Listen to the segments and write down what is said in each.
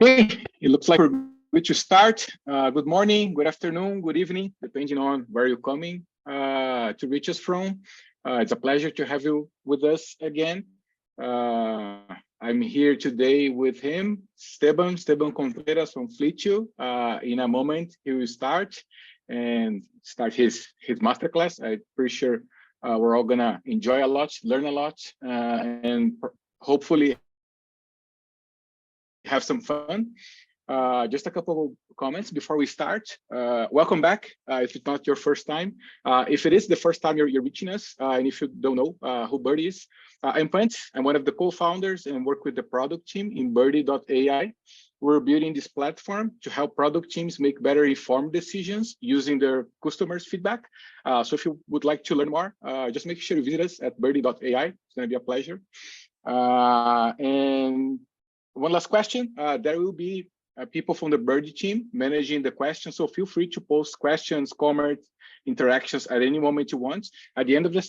Okay, it looks like we're good to start. Good morning, good afternoon, good evening, depending on where you're coming to reach us from. It's a pleasure to have you with us again. I'm here today with him, Esteban Contreras from Fleetio. In a moment, he will start his masterclass. I'm pretty sure we're all gonna enjoy a lot, learn a lot, and hopefully have some fun. Just a couple comments before we start. Welcome back. If it's not your first time, if it is the first time you're reaching us, and if you don't know who Birdie is, I'm Quant. I'm one of the co-founders and work with the product team in Birdie.ai. We're building this platform to help product teams make better informed decisions using their customers' feedback. So if you would like to learn more, just make sure you visit us at Birdie.ai. It's going to be a pleasure. And one last question. There will be people from the Birdie team managing the questions, so feel free to post questions, comments, interactions at any moment you want. At the end of the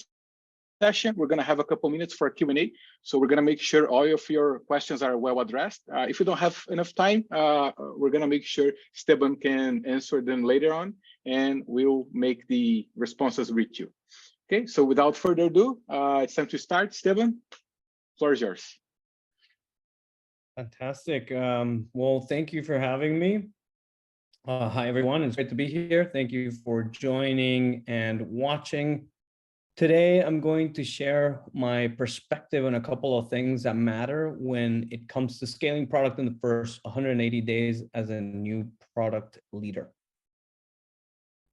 session, we're going to have a couple minutes for a Q&A, so we're going to make sure all of your questions are well addressed. If we don't have enough time, we're going to make sure Esteban can answer them later on, and we'll make the responses with you. Okay, so without further ado, it's time to start. Esteban, floor is yours. Fantastic. Well, thank you for having me. Hi, everyone. It's great to be here. Thank you for joining and watching. Today, I'm going to share my perspective on a couple of things that matter when it comes to scaling product in the first 180 days as a new product leader.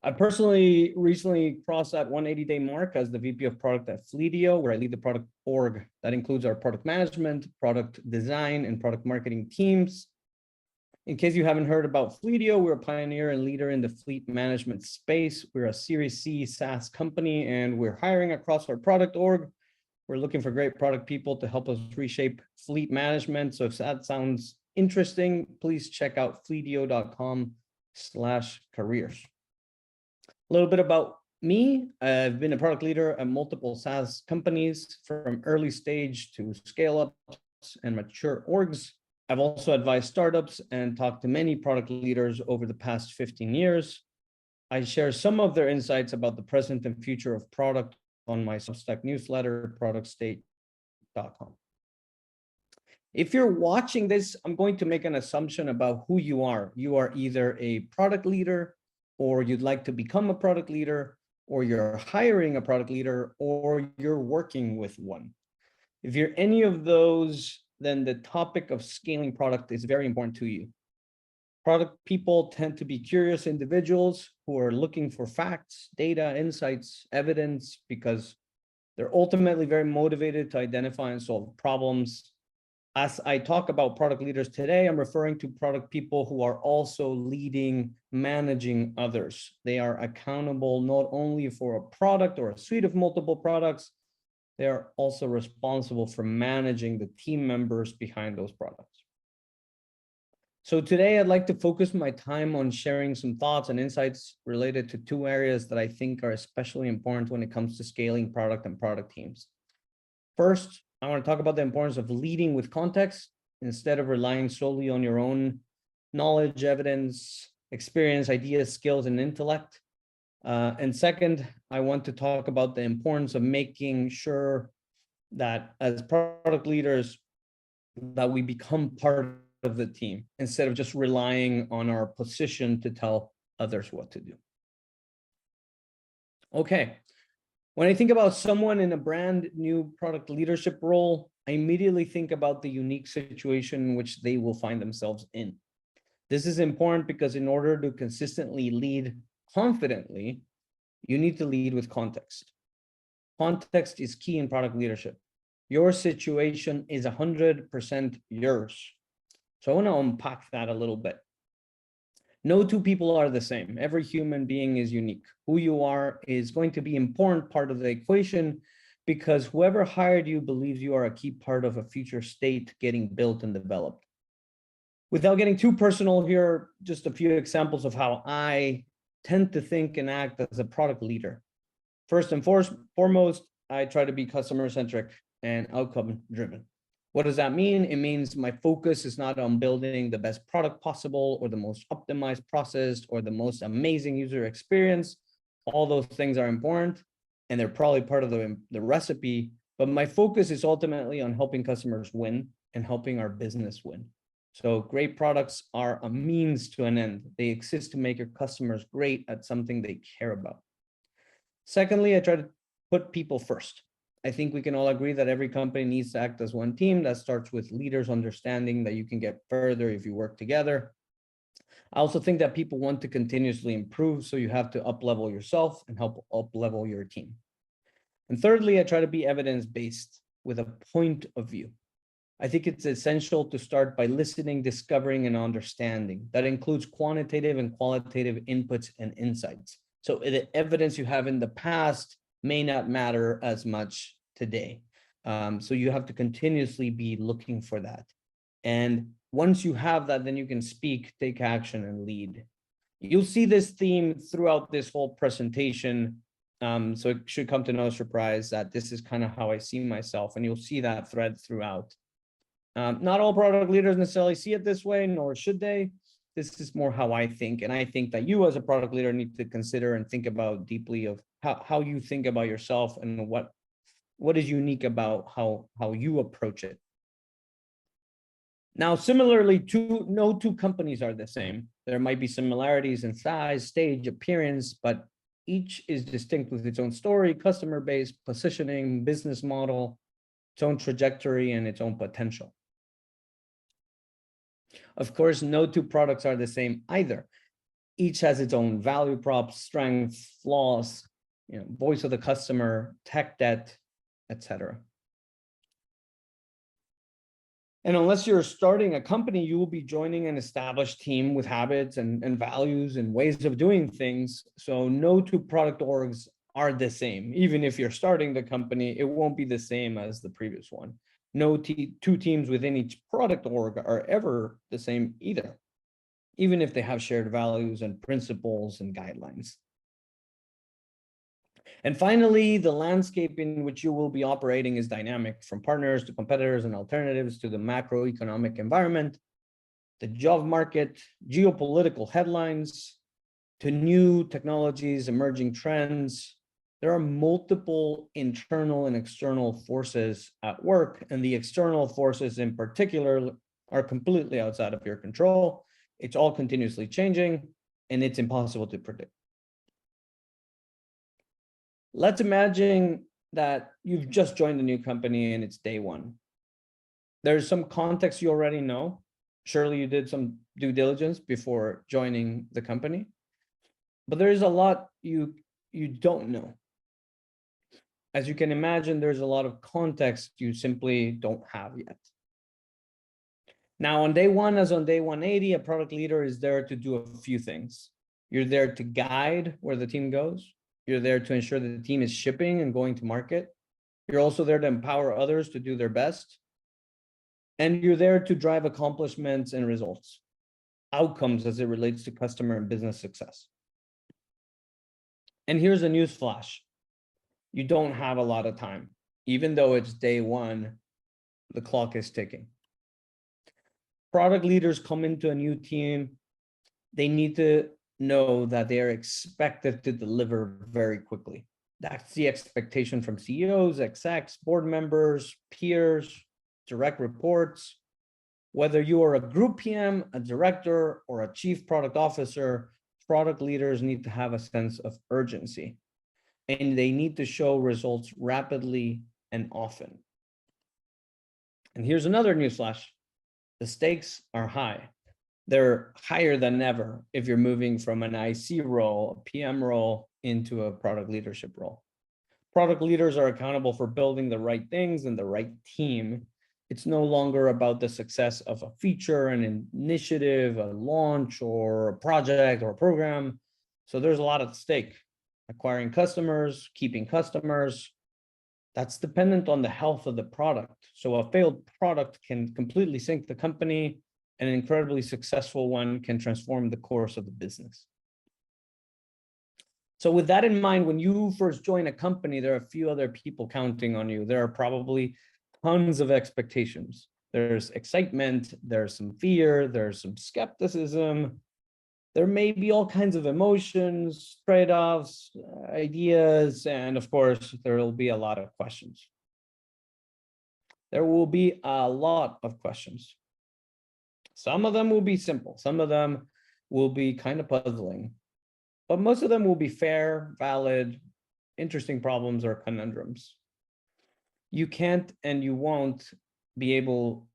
I personally recently crossed that 180-day mark as the VP of product at Fleetio, where I lead the product org. That includes our product management, product design, and product marketing teams. In case you haven't heard about Fleetio, we're a pioneer and leader in the fleet management space. We're a Series C SaaS company, and we're hiring across our product org. We're looking for great product people to help us reshape fleet management. So if that sounds interesting, please check out fleetio.com/careers. A little bit about me. I've been a product leader at multiple SaaS companies from early stage to scale ups and mature orgs. I've also advised startups and talked to many product leaders over the past 15 years. I share some of their insights about the present and future of product on my Substack newsletter, productstate.com. If you're watching this, I'm going to make an assumption about who you are. You are either a product leader, or you'd like to become a product leader, or you're hiring a product leader, or you're working with one. If you're any of those, then the topic of scaling product is very important to you. Product people tend to be curious individuals who are looking for facts, data, insights, evidence, because they're ultimately very motivated to identify and solve problems. As I talk about product leaders today, I'm referring to product people who are also leading, managing others. They are accountable not only for a product or a suite of multiple products, they are also responsible for managing the team members behind those products. So today I'd like to focus my time on sharing some thoughts and insights related to two areas that I think are especially important when it comes to scaling product and product teams. First, I want to talk about the importance of leading with context instead of relying solely on your own knowledge, evidence, experience, ideas, skills, and intellect. And second, I want to talk about the importance of making sure that as product leaders, that we become part of the team instead of just relying on our position to tell others what to do. Okay. When I think about someone in a brand new product leadership role, I immediately think about the unique situation in which they will find themselves in. This is important because in order to consistently lead confidently, you need to lead with context. Context is key in product leadership. Your situation is 100% yours. So I want to unpack that a little bit. No two people are the same. Every human being is unique. Who you are is going to be an important part of the equation because whoever hired you believes you are a key part of a future state getting built and developed. Without getting too personal here, just a few examples of how I tend to think and act as a product leader. First and foremost, I try to be customer-centric and outcome-driven. What does that mean? It means my focus is not on building the best product possible or the most optimized process or the most amazing user experience. All those things are important and they're probably part of the recipe, but my focus is ultimately on helping customers win and helping our business win. So great products are a means to an end. They exist to make your customers great at something they care about. Secondly, I try to put people first. I think we can all agree that every company needs to act as one team. That starts with leaders understanding that you can get further if you work together. I also think that people want to continuously improve, so you have to up-level yourself and help up-level your team. And thirdly, I try to be evidence-based with a point of view. I think it's essential to start by listening, discovering, and understanding. That includes quantitative and qualitative inputs and insights. So the evidence you have in the past may not matter as much today. So you have to continuously be looking for that. And once you have that, then you can speak, take action, and lead. You'll see this theme throughout this whole presentation. So it should come to no surprise that this is kind of how I see myself, and you'll see that thread throughout. Not all product leaders necessarily see it this way, nor should they. This is more how I think. And I think that you as a product leader need to consider and think about deeply of how you think about yourself and what is unique about how you approach it. Now, similarly, no two companies are the same. There might be similarities in size, stage, appearance, but each is distinct with its own story, customer base, positioning, business model, its own trajectory, and its own potential. Of course, no two products are the same either. Each has its own value props, strengths, flaws, voice of the customer, tech debt, etc. And unless you're starting a company, you will be joining an established team with habits and values and ways of doing things. So no two product orgs are the same. Even if you're starting the company, it won't be the same as the previous one. No two teams within each product org are ever the same either, even if they have shared values and principles and guidelines. And finally, the landscape in which you will be operating is dynamic, from partners to competitors and alternatives to the macroeconomic environment, the job market, geopolitical headlines, to new technologies, emerging trends. There are multiple internal and external forces at work, and the external forces in particular are completely outside of your control. It's all continuously changing, and it's impossible to predict. Let's imagine that you've just joined a new company and it's day one. There's some context you already know. Surely you did some due diligence before joining the company, but there's a lot you don't know. As you can imagine, there's a lot of context you simply don't have yet. Now, on day one, as on day 180, a product leader is there to do a few things. You're there to guide where the team goes. You're there to ensure that the team is shipping and going to market. You're also there to empower others to do their best. And you're there to drive accomplishments and results, outcomes as it relates to customer and business success. And here's a news flash. You don't have a lot of time. Even though it's day one, the clock is ticking. Product leaders come into a new team. They need to know that they are expected to deliver very quickly. That's the expectation from CEOs, execs, board members, peers, direct reports. Whether you are a group PM, a director, or a chief product officer, product leaders need to have a sense of urgency, and they need to show results rapidly and often. And here's another newsflash. The stakes are high. They're higher than ever if you're moving from an IC role, a PM role, into a product leadership role. Product leaders are accountable for building the right things and the right team. It's no longer about the success of a feature, an initiative, a launch, or a project or a program. So there's a lot at stake. Acquiring customers, keeping customers, that's dependent on the health of the product. So a failed product can completely sink the company, and an incredibly successful one can transform the course of the business. So with that in mind, when you first join a company, there are a few other people counting on you. There are probably tons of expectations. There's excitement, there's some fear, there's some skepticism. There may be all kinds of emotions, trade-offs, ideas, and of course, there will be a lot of questions. There will be a lot of questions. Some of them will be simple. Some of them will be kind of puzzling, but most of them will be fair, valid, interesting problems or conundrums. You can't and you won't be able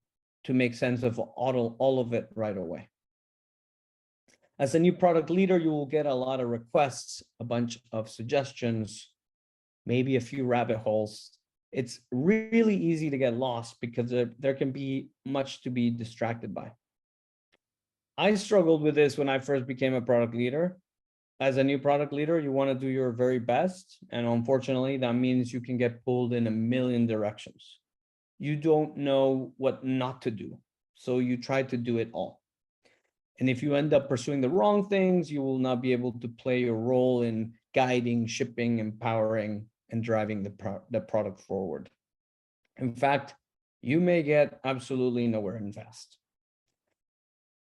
to make sense of all of it right away. As a new product leader, you will get a lot of requests, a bunch of suggestions, maybe a few rabbit holes. It's really easy to get lost because there can be much to be distracted by. I struggled with this when I first became a product leader. As a new product leader, you want to do your very best. And unfortunately, that means you can get pulled in a million directions. You don't know what not to do. So you try to do it all. And if you end up pursuing the wrong things, you will not be able to play your role in guiding, shipping, empowering, and driving the product forward. In fact, you may get absolutely nowhere fast.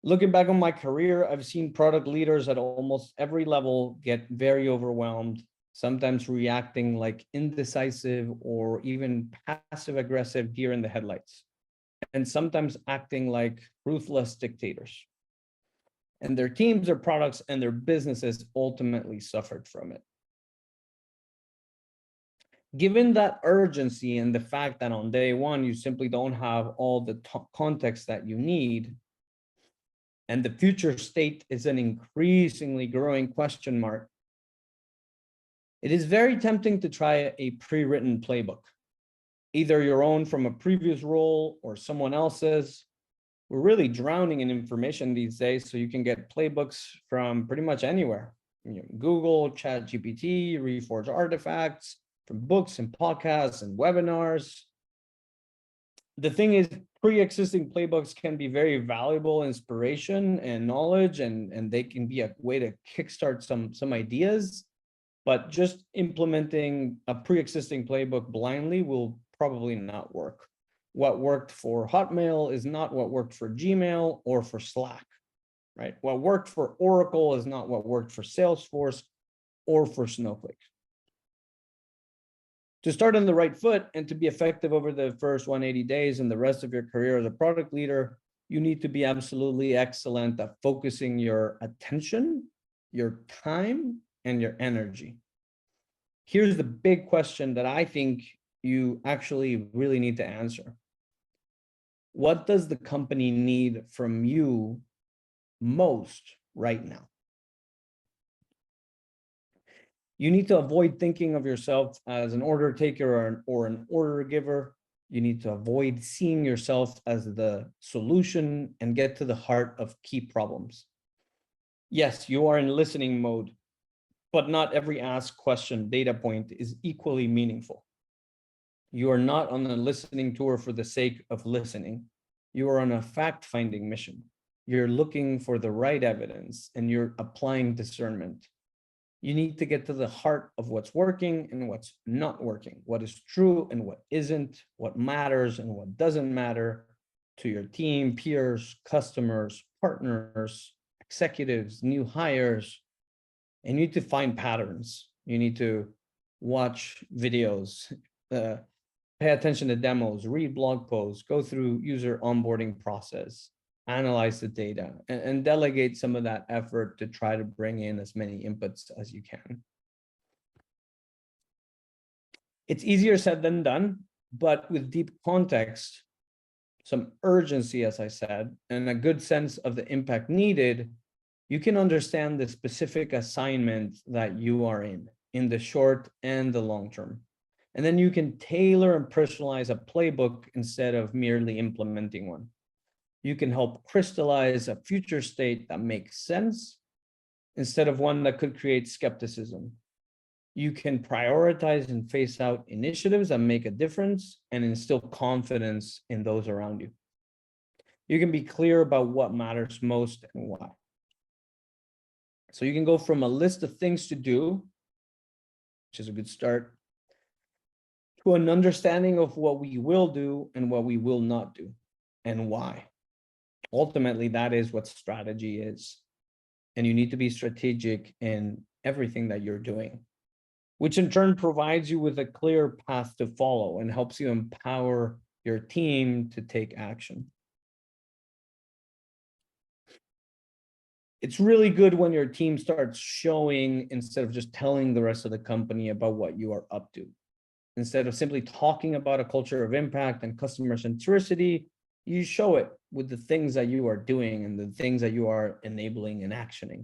Looking back on my career, I've seen product leaders at almost every level get very overwhelmed, sometimes reacting like indecisive or even passive aggressive deer in the headlights, and sometimes acting like ruthless dictators. And their teams, their products, and their businesses ultimately suffered from it. Given that urgency and the fact that on day one, you simply don't have all the context that you need, and the future state is an increasingly growing question mark, it is very tempting to try a pre-written playbook, either your own from a previous role or someone else's. We're really drowning in information these days, so you can get playbooks from pretty much anywhere. Google, ChatGPT, Reforge artifacts, from books and podcasts and webinars. The thing is, pre-existing playbooks can be very valuable inspiration and knowledge, and they can be a way to kickstart some ideas, but just implementing a pre-existing playbook blindly will probably not work. What worked for Hotmail is not what worked for Gmail or for Slack, right? What worked for Oracle is not what worked for Salesforce or for Snowflake. To start on the right foot and to be effective over the first 180 days and the rest of your career as a product leader, you need to be absolutely excellent at focusing your attention, your time, and your energy. Here's the big question that I think you actually really need to answer. What does the company need from you most right now? You need to avoid thinking of yourself as an order taker or an order giver. You need to avoid seeing yourself as the solution and get to the heart of key problems. Yes, you are in listening mode, but not every asked question data point is equally meaningful. You are not on a listening tour for the sake of listening. You are on a fact-finding mission. You're looking for the right evidence and you're applying discernment. You need to get to the heart of what's working and what's not working, what is true and what isn't, what matters and what doesn't matter to your team, peers, customers, partners, executives, new hires. And you need to find patterns. You need to watch videos, pay attention to demos, read blog posts, go through user onboarding process, analyze the data, and delegate some of that effort to try to bring in as many inputs as you can. It's easier said than done, but with deep context, some urgency, as I said, and a good sense of the impact needed, you can understand the specific assignment that you are in the short and the long term. And then you can tailor and personalize a playbook instead of merely implementing one. You can help crystallize a future state that makes sense instead of one that could create skepticism. You can prioritize and phase out initiatives that make a difference and instill confidence in those around you. You can be clear about what matters most and why. So you can go from a list of things to do, which is a good start, to an understanding of what we will do and what we will not do. and why. Ultimately, that is what strategy is. And you need to be strategic in everything that you're doing, which in turn provides you with a clear path to follow and helps you empower your team to take action. It's really good when your team starts showing instead of just telling the rest of the company about what you are up to. Instead of simply talking about a culture of impact and customer centricity, you show it with the things that you are doing and the things that you are enabling and actioning.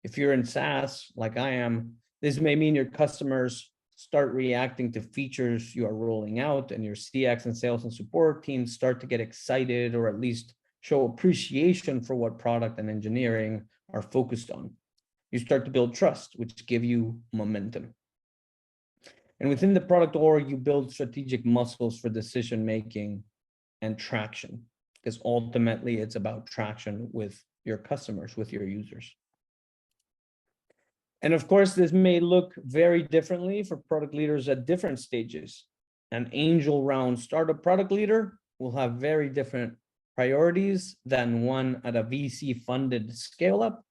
If you're in SaaS, like I am, this may mean your customers start reacting to features you are rolling out, and your CX and sales and support teams start to get excited or at least show appreciation for what product and engineering are focused on. You start to build trust, which give you momentum. And within the product org, you build strategic muscles for decision-making and traction, because ultimately it's about traction with your customers, with your users. And of course, this may look very differently for product leaders at different stages. An angel round startup product leader will have very different priorities than one at a VC funded scale up.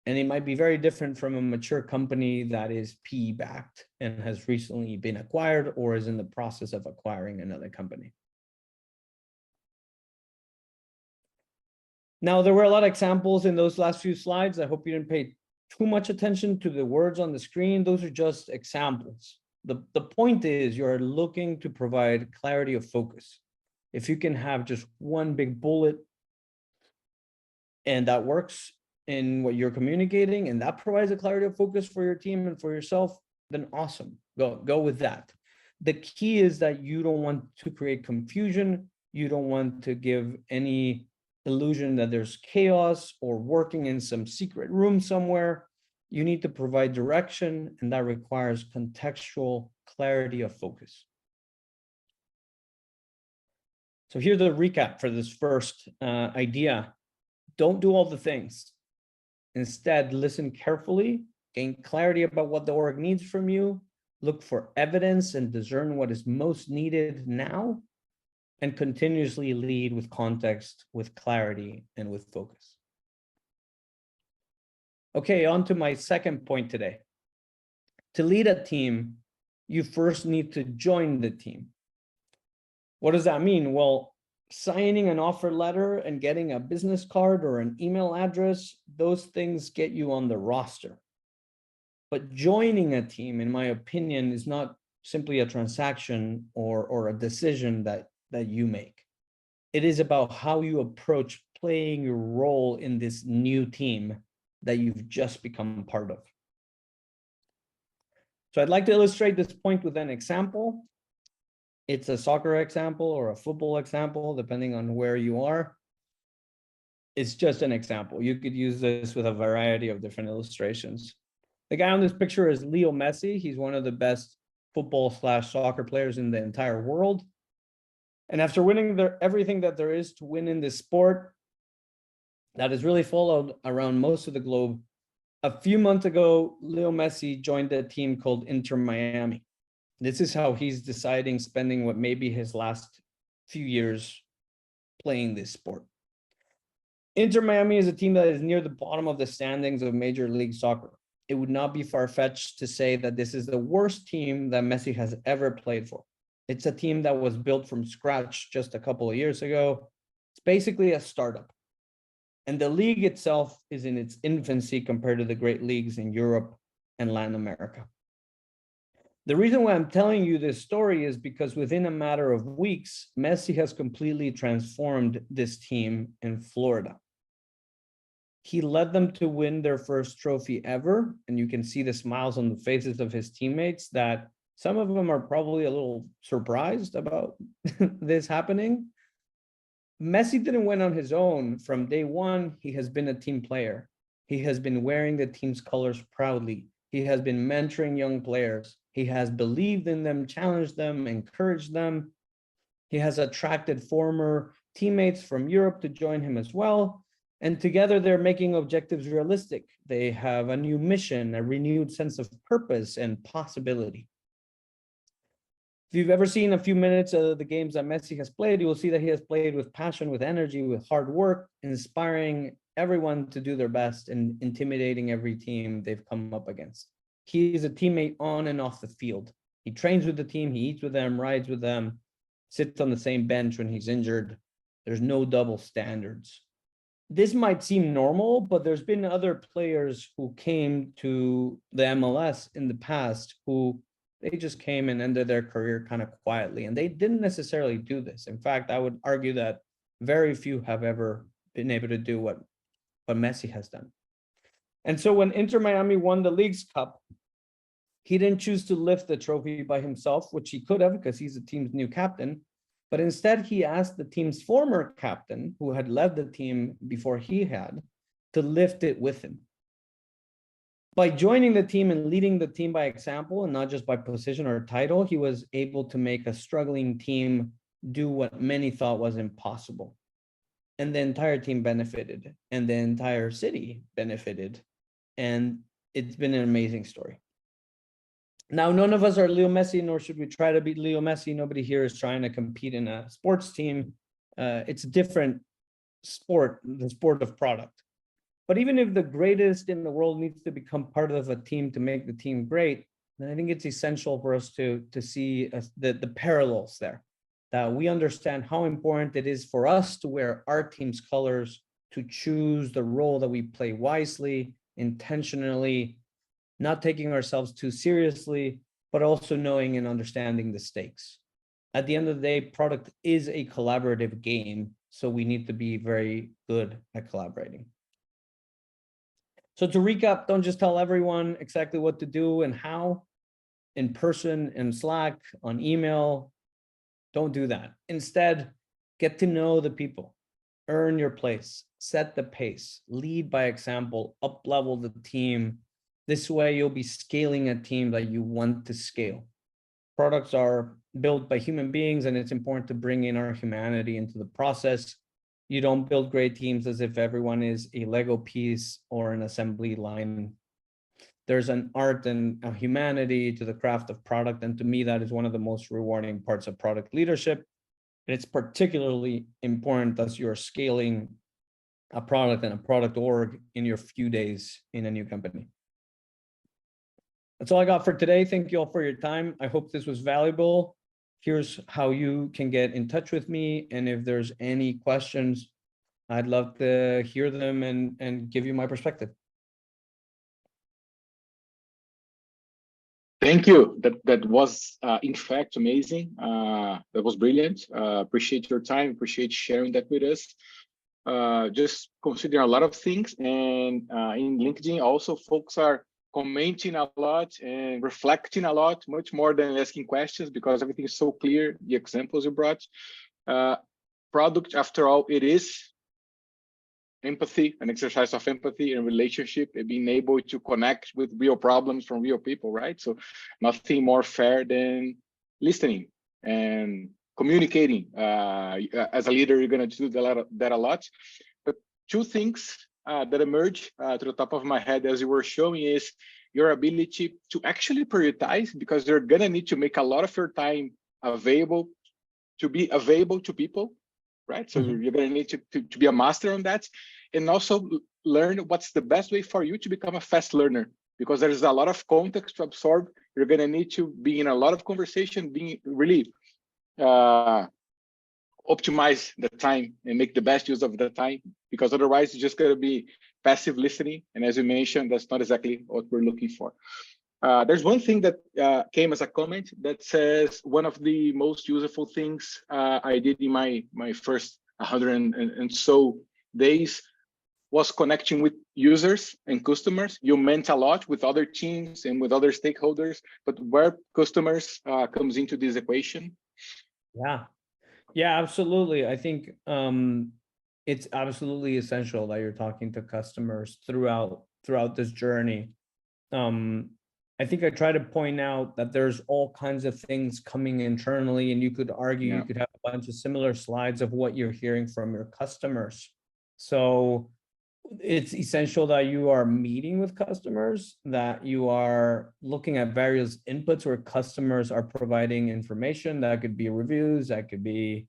And it might be very different from a mature company that is PE backed and has recently been acquired or is in the process of acquiring another company. Now, there were a lot of examples in those last few slides. I hope you didn't pay too much attention to the words on the screen. Those are just examples. The point is you're looking to provide clarity of focus. If you can have just one big bullet and that works in what you're communicating and that provides a clarity of focus for your team and for yourself, then awesome, go with that. The key is that you don't want to create confusion. You don't want to give any illusion that there's chaos or working in some secret room somewhere. You need to provide direction, and that requires contextual clarity of focus. So here's the recap for this first idea. Don't do all the things. Instead, listen carefully, gain clarity about what the org needs from you, look for evidence and discern what is most needed now, and continuously lead with context, with clarity, and with focus. Okay, on to my second point today. To lead a team, you first need to join the team. What does that mean? Well, signing an offer letter and getting a business card or an email address, those things get you on the roster. But joining a team, in my opinion, is not simply a transaction or a decision that you make. It is about how you approach playing your role in this new team that you've just become part of. So I'd like to illustrate this point with an example. It's a soccer example or a football example, depending on where you are. It's just an example. You could use this with a variety of different illustrations. The guy on this picture is Leo Messi. He's one of the best football/soccer players in the entire world. And after winning everything that there is to win in this sport, that is really followed around most of the globe, a few months ago, Leo Messi joined a team called Inter Miami. This is how he's spending what may be his last few years playing this sport. Inter Miami is a team that is near the bottom of the standings of Major League Soccer. It would not be far-fetched to say that this is the worst team that Messi has ever played for. It's a team that was built from scratch just a couple of years ago. It's basically a startup. And the league itself is in its infancy compared to the great leagues in Europe and Latin America. The reason why I'm telling you this story is because within a matter of weeks, Messi has completely transformed this team in Florida. He led them to win their first trophy ever, and you can see the smiles on the faces of his teammates that some of them are probably a little surprised about this happening. Messi didn't win on his own. From day one, he has been a team player. He has been wearing the team's colors proudly. He has been mentoring young players. He has believed in them, challenged them, encouraged them. He has attracted former teammates from Europe to join him as well. And together they're making objectives realistic. They have a new mission, a renewed sense of purpose and possibility. If you've ever seen a few minutes of the games that Messi has played, you will see that he has played with passion, with energy, with hard work, inspiring everyone to do their best and intimidating every team they've come up against. He is a teammate on and off the field. He trains with the team, he eats with them, rides with them, sits on the same bench when he's injured. There's no double standards. This might seem normal, but there's been other players who came to the MLS in the past who they just came and ended their career kind of quietly, and they didn't necessarily do this. In fact, I would argue that very few have ever been able to do what Messi has done. And so when Inter Miami won the League's Cup, he didn't choose to lift the trophy by himself, which he could have because he's the team's new captain. But instead, he asked the team's former captain, who had led the team before he had, to lift it with him. By joining the team and leading the team by example and not just by position or title, he was able to make a struggling team do what many thought was impossible. And the entire team benefited, and the entire city benefited. And it's been an amazing story. Now, none of us are Leo Messi, nor should we try to beat Leo Messi. Nobody here is trying to compete in a sports team. It's a different sport, the sport of product. But even if the greatest in the world needs to become part of a team to make the team great, then I think it's essential for us to see the parallels there, that we understand how important it is for us to wear our team's colors, to choose the role that we play wisely, intentionally, not taking ourselves too seriously, but also knowing and understanding the stakes. At the end of the day, product is a collaborative game, so we need to be very good at collaborating. So to recap, don't just tell everyone exactly what to do and how in person, in Slack, on email. Don't do that. Instead, get to know the people, earn your place, set the pace, lead by example, up-level the team. This way, you'll be scaling a team that you want to scale. Products are built by human beings, and it's important to bring in our humanity into the process. You don't build great teams as if everyone is a Lego piece or an assembly line. There's an art and a humanity to the craft of product, and to me, that is one of the most rewarding parts of product leadership. And it's particularly important as you're scaling a product and a product org in your few days in a new company. That's all I got for today. Thank you all for your time. I hope this was valuable. Here's how you can get in touch with me. And if there's any questions, I'd love to hear them and give you my perspective. Thank you. That was, in fact, amazing. That was brilliant. Appreciate your time. Appreciate sharing that with us. Just consider a lot of things. And in LinkedIn, also, folks are commenting a lot and reflecting a lot, much more than asking questions, because everything is so clear, the examples you brought. Product, after all, it is empathy, an exercise of empathy and relationship, and being able to connect with real problems from real people, right? So nothing more fair than listening and communicating. As a leader, you're going to do that a lot. But two things that emerge to the top of my head as you were showing is your ability to actually prioritize, because you're going to need to make a lot of your time available to be available to people, right? So you're going to need to be a master on that, and also learn what's the best way for you to become a fast learner, because there's a lot of context to absorb. You're going to need to be in a lot of conversation, being really optimize the time and make the best use of the time, because otherwise it's just going to be passive listening. And as you mentioned, that's not exactly what we're looking for. There's one thing that came as a comment that says one of the most useful things I did in my first 100 and so days was connecting with users and customers. You meant a lot with other teams and with other stakeholders, but where customers comes into this equation? Yeah, absolutely. I think it's absolutely essential that you're talking to customers throughout this journey. I think I try to point out that there's all kinds of things coming internally, and you could argue you could have a bunch of similar slides of what you're hearing from your customers. So it's essential that you are meeting with customers, that you are looking at various inputs where customers are providing information. That could be reviews, that could be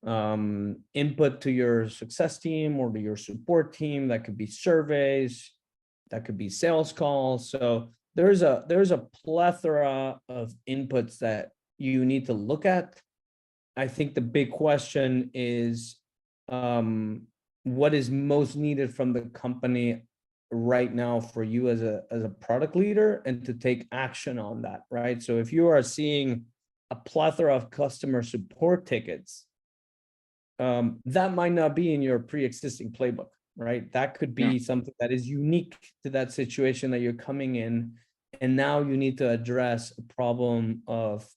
input to your success team or to your support team, that could be surveys, that could be sales calls. So there's a plethora of inputs that you need to look at. I think the big question is what is most needed from the company right now for you as a product leader, and to take action on that, right? So if you are seeing a plethora of customer support tickets, that might not be in your pre-existing playbook, right? That could be something that is unique to that situation that you're coming in, and now you need to address a problem of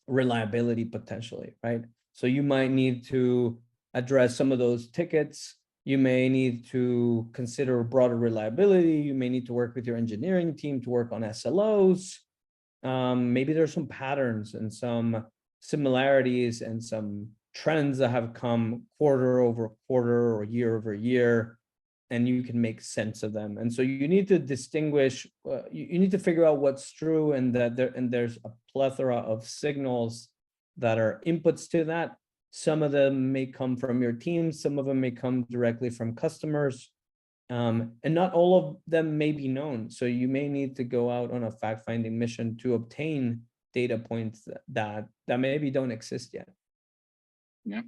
reliability potentially, right? So you might need to address some of those tickets. You may need to consider broader reliability. You may need to work with your engineering team to work on SLOs. Maybe there's some patterns and some similarities and some trends that have come quarter over quarter or year over year, and you can make sense of them. And so you need to distinguish, you need to figure out what's true, and that there's a plethora of signals that are inputs to that. Some of them may come from your team, some of them may come directly from customers, and not all of them may be known. So you may need to go out on a fact-finding mission to obtain data points that maybe don't exist yet. No,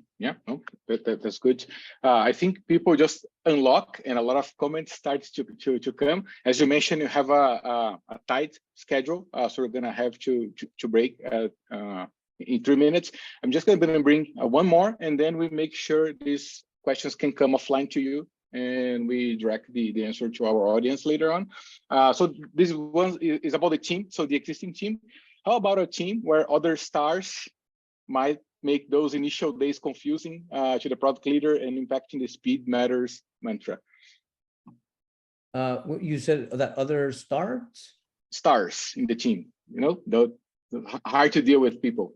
that's good. I think people just unlock, and a lot of comments starts to come. As you mentioned, you have a tight schedule, so we're gonna have to break in 3 minutes. I'm just gonna bring one more, and then we make sure these questions can come offline to you, and we direct the answer to our audience later on. So this one is about the team, so the existing team. How about a team where other stars might make those initial days confusing to the product leader and impacting the speed matters mantra? You said that other stars in the team, you know, the hard to deal with people.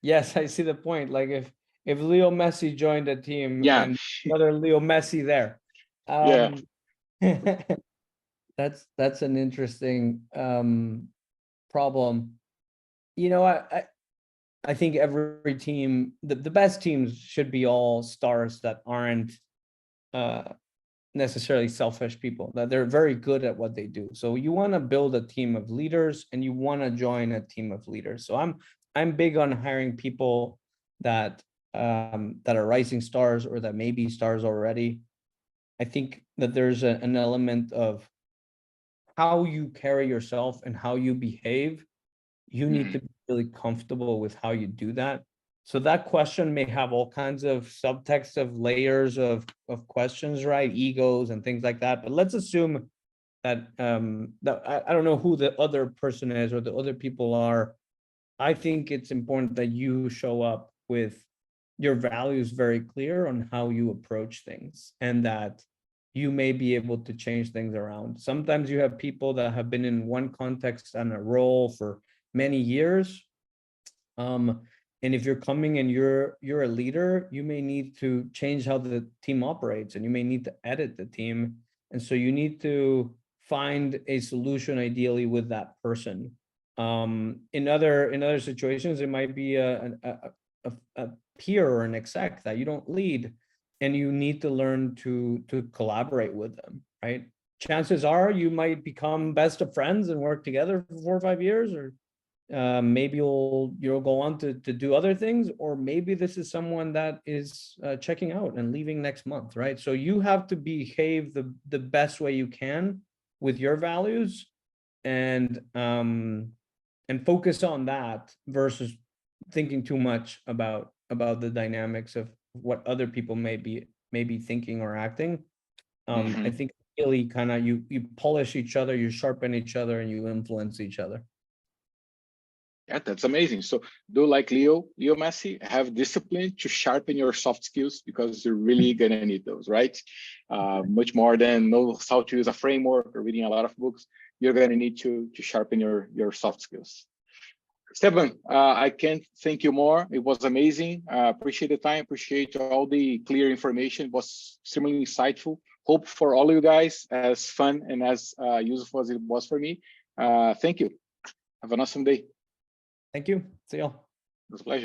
Yes, I see the point. Like if Leo Messi joined the team, and another Leo Messi there. That's an interesting problem. You know, I think every team, the best teams should be all stars that aren't necessarily selfish people, that they're very good at what they do. So you want to build a team of leaders, and you want to join a team of leaders. So I'm big on hiring people that are rising stars, or that may be stars already. I think that there's an element of how you carry yourself and how you behave. You need to be really comfortable with how you do that. So that question may have all kinds of subtext of layers of questions, right? Egos and things like that. But let's assume that I don't know who the other person is or the other people are. I think it's important that you show up with your values very clear on how you approach things, and that you may be able to change things around. Sometimes you have people that have been in one context and a role for many years. And if you're coming and you're a leader, you may need to change how the team operates, and you may need to edit the team. And so you need to find a solution ideally with that person. In other situations, it might be a peer or an exec that you don't lead, and you need to learn to collaborate with them, right? Chances are you might become best of friends and work together for 4 or 5 years, or maybe you'll go on to do other things, or maybe this is someone that is checking out and leaving next month, right? So you have to behave the best way you can with your values, and focus on that versus thinking too much about the dynamics of what other people may be thinking or acting. I think really kind of you polish each other, you sharpen each other, and you influence each other. Yeah, that's amazing. So do like Leo Messi, have discipline to sharpen your soft skills, because you're really gonna need those, right? Much more than know how to use a framework or reading a lot of books, you're gonna need to sharpen your soft skills. Esteban, I can't thank you more. It was amazing. Appreciate the time. Appreciate all the clear information. It was extremely insightful. Hope for all of you guys as fun and as useful as it was for me. Thank you. Have an awesome day. Thank you. See y'all. It was a pleasure.